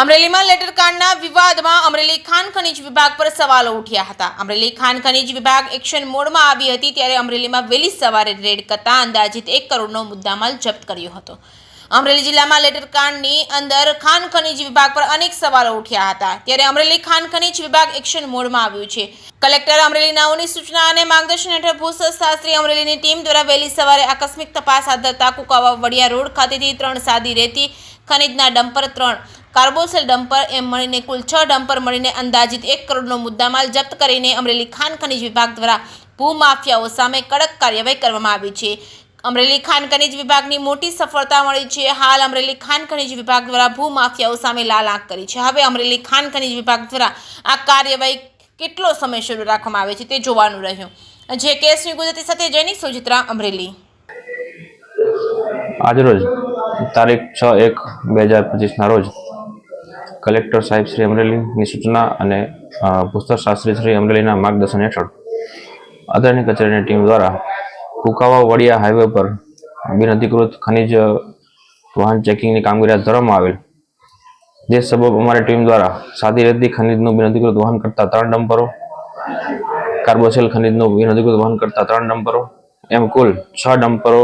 અમરેલીમાં લેટરકાંડના વિવાદમાં અમરેલી ખાણ ખનીજ વિભાગ પર સવાલો ઉઠ્યા હતા. અમરેલી ખાણ ખનીજ વિભાગ એક્શન મોડમાં આવી હતી ત્યારે અમરેલીમાં વહેલી સવારે રેડ કરતા અંદાજિત 1 કરોડનો મુદ્દામાલ જપ્ત કર્યો હતો. અમરેલી જિલ્લામાં લેટરકાંડની અંદર ખાણ ખનીજ વિભાગ પર અનેક સવાલો ઉઠ્યા હતા ત્યારે અમરેલી ખાણ ખનીજ વિભાગ એક્શન મોડમાં આવ્યું છે. કલેક્ટર અમરેલી નાઓની સૂચના અને માર્ગદર્શન હેઠળ ભૂસ્તરશાસ્ત્રી અમરેલીની ટીમ દ્વારા વહેલી સવારે આકસ્મિક તપાસ હાથ ધરતા કુકાવા વડિયા રોડ ખાતેથી 3 સાદી રેતી ખનીજના ડમ્પર, 3 કાર્બોસેલ ડમ્પર એમ મળીને કુલ 6 ડમ્પર મળીને અંદાજિત 1 કરોડનો મુદ્દામાલ જપ્ત કરીને અમરેલી ખાણ ખનીજ વિભાગ દ્વારા ભૂમાફિયાઓ સામે કડક કાર્યવાહી કરવામાં આવી છે. અમરેલી ખાણ ખનીજ વિભાગની મોટી સફળતા મળી છે. હાલ અમરેલી ખાણ ખનીજ વિભાગ દ્વારા ભૂમાફિયાઓ સામે લાલ આંખ કરી છે. હવે અમરેલી ખાણ ખનીજ વિભાગ દ્વારા આ કાર્યવાહી કેટલો સમય શરૂ રાખવામાં આવે છે તે જોવાનું રહ્યું. જે કેસની ગુજરાતી સાથે જૈનિક સોજિત્રા, અમરેલી. આજરોજ તારીખ 6/1/2025 રોજ કલેક્ટર સાહેબ શ્રી અમરેલીની સૂચના અને ભૂસ્તરશાસ્ત્રી શ્રી અમરેલીના માર્ગદર્શન હેઠળ આદરણીય કચેરીની ટીમ દ્વારા કુકાવા વડિયા હાઈવે પર બિનઅધિકૃત ખનિજ વાહન ચેકિંગની કામગીરી હાથ ધરવામાં આવેલ. જે સબબ અમારી ટીમ દ્વારા સાદી રેતી ખનિજનું બિનઅધિકૃત વહન કરતા 3 ડમ્પરો, કાર્બોસેલ ખનિજનું બિનઅધિકૃત વહન કરતા 3 ડમ્પરો એમ કુલ 6 ડમ્પરો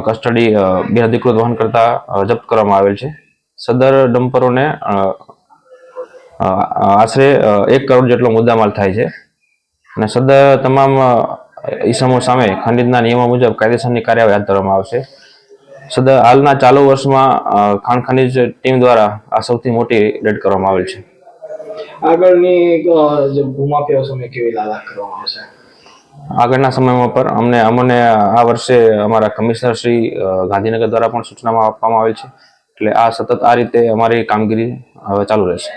કસ્ટડી બિનઅધિકૃત વહન કરતા જપ્ત કરવામાં આવેલ છે. સદર ડમ્પરોને આશરે 1 કરોડ જેટલો મુદ્દામાલ થાય છે અને સદર તમામ ઇસમો સામે ખનિજના નિયમો મુજબ કાયદેસરની કાર્યવાહી હાથ ધરવામાં આવશે. સદર હાલના ચાલુ વર્ષમાં ખાણ ખનિજ ટીમ દ્વારા આ સૌથી મોટી રેડ કરવામાં આવેલ છે. આગળની ભૂમાફિયાઓ સામે કેવી લાલાક કરવામાં આવશે? આગળના સમયમાં પર અમને આ વર્ષે અમારા કમિશનર શ્રી ગાંધીનગર દ્વારા પણ સૂચનામાં આપવામાં આવેલ છે. એટલે આ સતત આ રીતે અમારી કામગીરી હવે ચાલુ રહેશે.